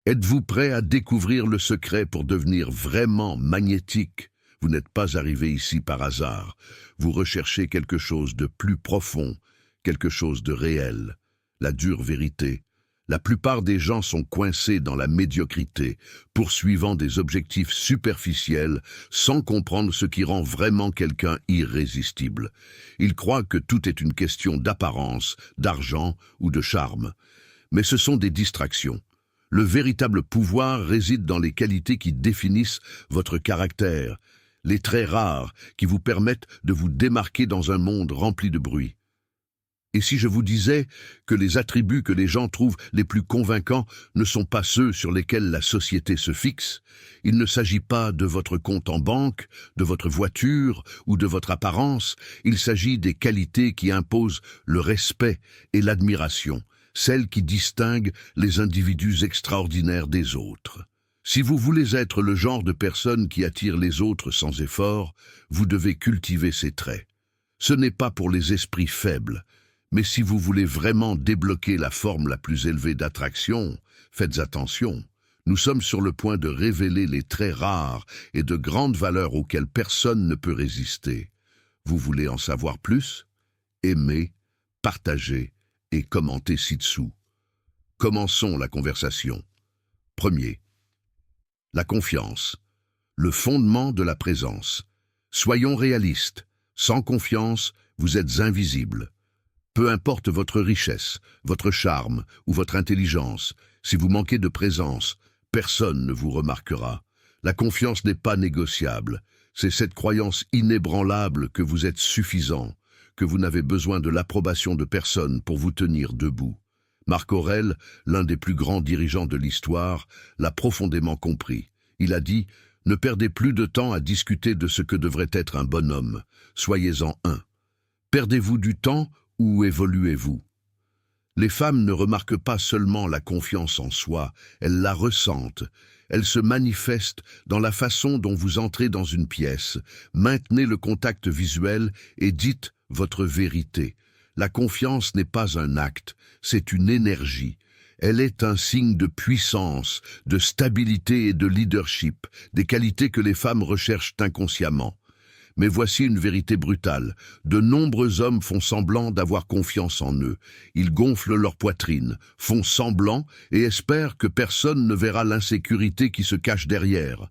Êtes-vous prêt à découvrir le secret pour devenir vraiment magnétique? Vous n'êtes pas arrivé ici par hasard. Vous recherchez quelque chose de plus profond, quelque chose de réel. La dure vérité. La plupart des gens sont coincés dans la médiocrité, poursuivant des objectifs superficiels, sans comprendre ce qui rend vraiment quelqu'un irrésistible. Ils croient que tout est une question d'apparence, d'argent ou de charme. Mais ce sont des distractions. Le véritable pouvoir réside dans les qualités qui définissent votre caractère, les traits rares qui vous permettent de vous démarquer dans un monde rempli de bruit. Et si je vous disais que les attributs que les gens trouvent les plus convaincants ne sont pas ceux sur lesquels la société se fixe, il ne s'agit pas de votre compte en banque, de votre voiture ou de votre apparence, il s'agit des qualités qui imposent le respect et l'admiration, celles qui distinguent les individus extraordinaires des autres. Si vous voulez être le genre de personne qui attire les autres sans effort, vous devez cultiver ces traits. Ce n'est pas pour les esprits faibles, mais si vous voulez vraiment débloquer la forme la plus élevée d'attraction, faites attention. Nous sommes sur le point de révéler les traits rares et de grandes valeurs auxquelles personne ne peut résister. Vous voulez en savoir plus? Aimez, partagez et commentez ci-dessous. Commençons la conversation. Premier. La confiance. Le fondement de la présence. Soyons réalistes. Sans confiance, vous êtes invisible. Peu importe votre richesse, votre charme ou votre intelligence, si vous manquez de présence, personne ne vous remarquera. La confiance n'est pas négociable. C'est cette croyance inébranlable que vous êtes suffisant, que vous n'avez besoin de l'approbation de personne pour vous tenir debout. Marc Aurèle, l'un des plus grands dirigeants de l'histoire, l'a profondément compris. Il a dit « Ne perdez plus de temps à discuter de ce que devrait être un bonhomme. Soyez-en un. Perdez-vous du temps ou évoluez-vous ?» Les femmes ne remarquent pas seulement la confiance en soi, elles la ressentent. Elle se manifeste dans la façon dont vous entrez dans une pièce. Maintenez le contact visuel et dites votre vérité. La confiance n'est pas un acte, c'est une énergie. Elle est un signe de puissance, de stabilité et de leadership, des qualités que les femmes recherchent inconsciemment. Mais voici une vérité brutale. De nombreux hommes font semblant d'avoir confiance en eux. Ils gonflent leur poitrine, font semblant et espèrent que personne ne verra l'insécurité qui se cache derrière.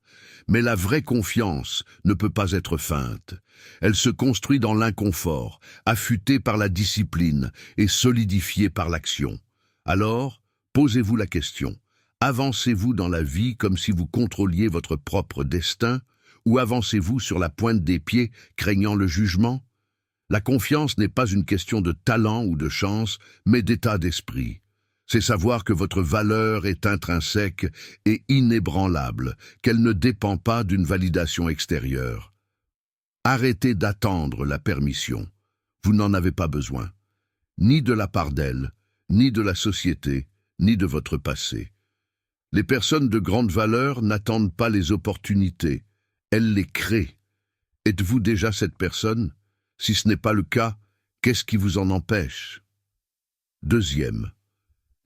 Mais la vraie confiance ne peut pas être feinte. Elle se construit dans l'inconfort, affûtée par la discipline et solidifiée par l'action. Alors, posez-vous la question. Avancez-vous dans la vie comme si vous contrôliez votre propre destin? Ou avancez-vous sur la pointe des pieds, craignant le jugement? La confiance n'est pas une question de talent ou de chance, mais d'état d'esprit. C'est savoir que votre valeur est intrinsèque et inébranlable, qu'elle ne dépend pas d'une validation extérieure. Arrêtez d'attendre la permission. Vous n'en avez pas besoin. Ni de la part d'elle, ni de la société, ni de votre passé. Les personnes de grande valeur n'attendent pas les opportunités. Elle les crée. Êtes-vous déjà cette personne? Si ce n'est pas le cas, qu'est-ce qui vous en empêche? Deuxième,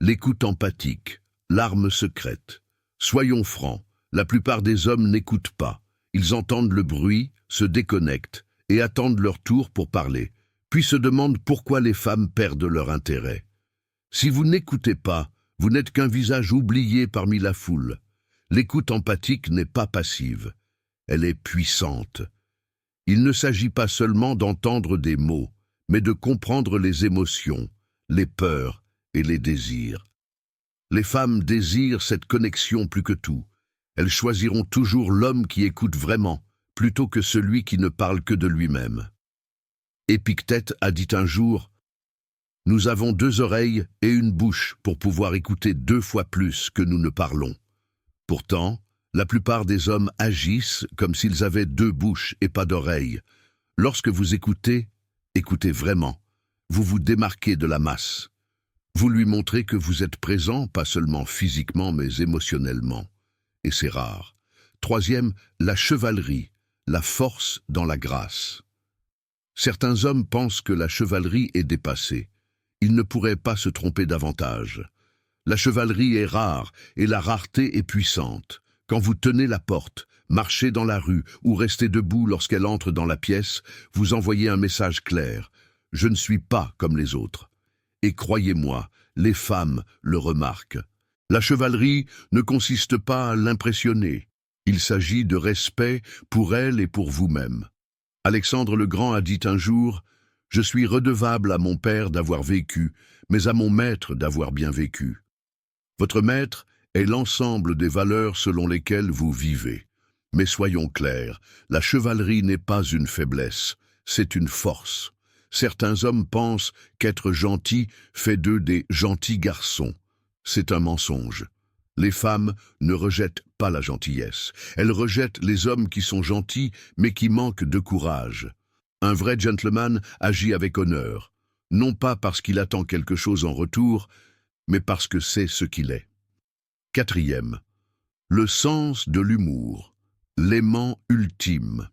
l'écoute empathique, l'arme secrète. Soyons francs, la plupart des hommes n'écoutent pas. Ils entendent le bruit, se déconnectent et attendent leur tour pour parler, puis se demandent pourquoi les femmes perdent leur intérêt. Si vous n'écoutez pas, vous n'êtes qu'un visage oublié parmi la foule. L'écoute empathique n'est pas passive. Elle est puissante. Il ne s'agit pas seulement d'entendre des mots, mais de comprendre les émotions, les peurs et les désirs. Les femmes désirent cette connexion plus que tout. Elles choisiront toujours l'homme qui écoute vraiment, plutôt que celui qui ne parle que de lui-même. Épictète a dit un jour « Nous avons 2 oreilles et une bouche pour pouvoir écouter 2 fois plus que nous ne parlons. » Pourtant, la plupart des hommes agissent comme s'ils avaient 2 bouches et pas d'oreilles. Lorsque vous écoutez, écoutez vraiment. Vous vous démarquez de la masse. Vous lui montrez que vous êtes présent, pas seulement physiquement, mais émotionnellement. Et c'est rare. Troisième, la chevalerie, la force dans la grâce. Certains hommes pensent que la chevalerie est dépassée. Ils ne pourraient pas se tromper davantage. La chevalerie est rare et la rareté est puissante. Quand vous tenez la porte, marchez dans la rue ou restez debout lorsqu'elle entre dans la pièce, vous envoyez un message clair. Je ne suis pas comme les autres. Et croyez-moi, les femmes le remarquent. La chevalerie ne consiste pas à l'impressionner. Il s'agit de respect pour elle et pour vous-même. Alexandre le Grand a dit un jour « Je suis redevable à mon père d'avoir vécu, mais à mon maître d'avoir bien vécu. » Votre maître est l'ensemble des valeurs selon lesquelles vous vivez. Mais soyons clairs, la chevalerie n'est pas une faiblesse, c'est une force. Certains hommes pensent qu'être gentil fait d'eux des gentils garçons. C'est un mensonge. Les femmes ne rejettent pas la gentillesse. Elles rejettent les hommes qui sont gentils, mais qui manquent de courage. Un vrai gentleman agit avec honneur, non pas parce qu'il attend quelque chose en retour, mais parce que c'est ce qu'il est. 4e. Le sens de l'humour, l'aimant ultime.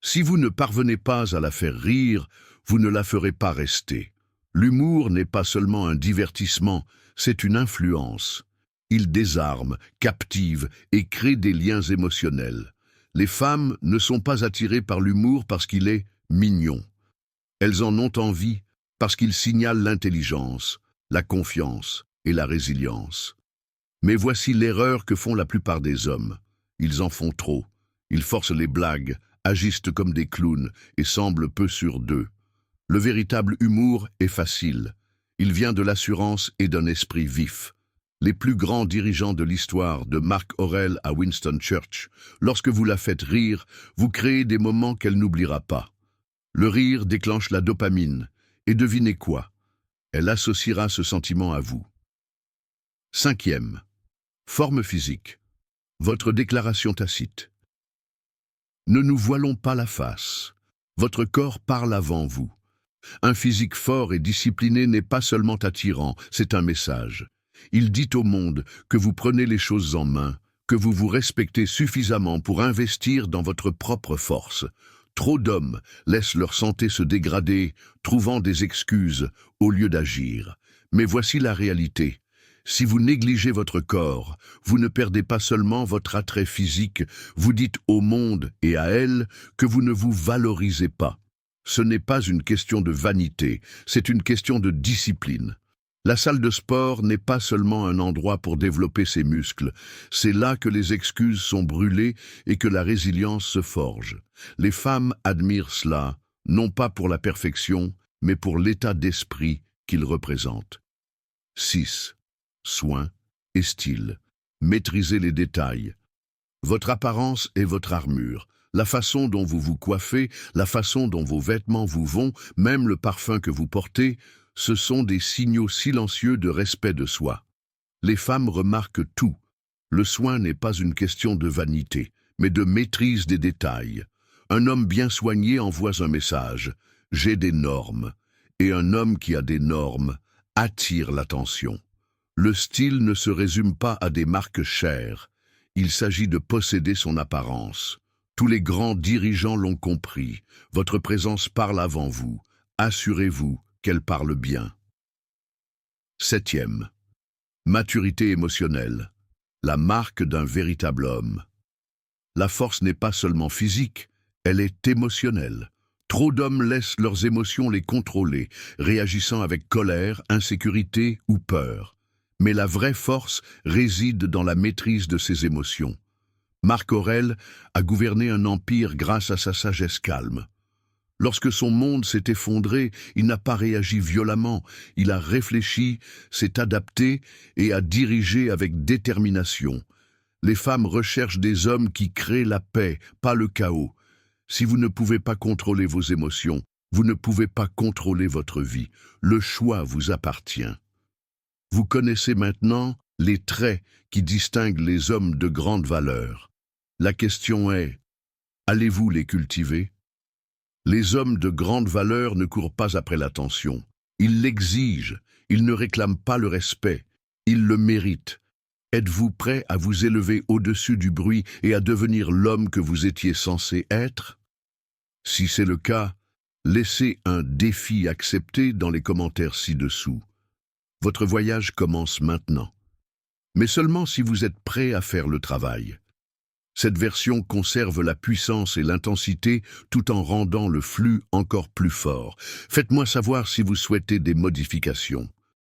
Si vous ne parvenez pas à la faire rire, vous ne la ferez pas rester. L'humour n'est pas seulement un divertissement, c'est une influence. Il désarme, captive et crée des liens émotionnels. Les femmes ne sont pas attirées par l'humour parce qu'il est mignon. Elles en ont envie parce qu'il signale l'intelligence, la confiance et la résilience. Mais voici l'erreur que font la plupart des hommes. Ils en font trop. Ils forcent les blagues, agissent comme des clowns et semblent peu sûrs d'eux. Le véritable humour est facile. Il vient de l'assurance et d'un esprit vif. Les plus grands dirigeants de l'histoire, de Marc Aurèle à Winston Churchill, lorsque vous la faites rire, vous créez des moments qu'elle n'oubliera pas. Le rire déclenche la dopamine. Et devinez quoi? Elle associera ce sentiment à vous. 5e. Forme physique. Votre déclaration tacite. Ne nous voilons pas la face. Votre corps parle avant vous. Un physique fort et discipliné n'est pas seulement attirant, c'est un message. Il dit au monde que vous prenez les choses en main, que vous vous respectez suffisamment pour investir dans votre propre force. Trop d'hommes laissent leur santé se dégrader, trouvant des excuses au lieu d'agir. Mais voici la réalité. Si vous négligez votre corps, vous ne perdez pas seulement votre attrait physique, vous dites au monde et à elle que vous ne vous valorisez pas. Ce n'est pas une question de vanité, c'est une question de discipline. La salle de sport n'est pas seulement un endroit pour développer ses muscles, c'est là que les excuses sont brûlées et que la résilience se forge. Les femmes admirent cela, non pas pour la perfection, mais pour l'état d'esprit qu'il représente. 6. Soin et style. Maîtrisez les détails. Votre apparence est votre armure. La façon dont vous vous coiffez, la façon dont vos vêtements vous vont, même le parfum que vous portez, ce sont des signaux silencieux de respect de soi. Les femmes remarquent tout. Le soin n'est pas une question de vanité, mais de maîtrise des détails. Un homme bien soigné envoie un message « J'ai des normes » et un homme qui a des normes attire l'attention. Le style ne se résume pas à des marques chères. Il s'agit de posséder son apparence. Tous les grands dirigeants l'ont compris. Votre présence parle avant vous. Assurez-vous qu'elle parle bien. 7e. Maturité émotionnelle. La marque d'un véritable homme. La force n'est pas seulement physique, elle est émotionnelle. Trop d'hommes laissent leurs émotions les contrôler, réagissant avec colère, insécurité ou peur. Mais la vraie force réside dans la maîtrise de ces émotions. Marc Aurèle a gouverné un empire grâce à sa sagesse calme. Lorsque son monde s'est effondré, il n'a pas réagi violemment, il a réfléchi, s'est adapté et a dirigé avec détermination. Les femmes recherchent des hommes qui créent la paix, pas le chaos. Si vous ne pouvez pas contrôler vos émotions, vous ne pouvez pas contrôler votre vie. Le choix vous appartient. Vous connaissez maintenant les traits qui distinguent les hommes de grande valeur. La question est, allez-vous les cultiver? Les hommes de grande valeur ne courent pas après l'attention. Ils l'exigent, ils ne réclament pas le respect, ils le méritent. Êtes-vous prêt à vous élever au-dessus du bruit et à devenir l'homme que vous étiez censé être? Si c'est le cas, laissez un défi accepté dans les commentaires ci-dessous. Votre voyage commence maintenant. mais seulement si vous êtes prêt à faire le travail. Cette version conserve la puissance et l'intensité tout en rendant le flux encore plus fort. Faites-moi savoir si vous souhaitez des modifications.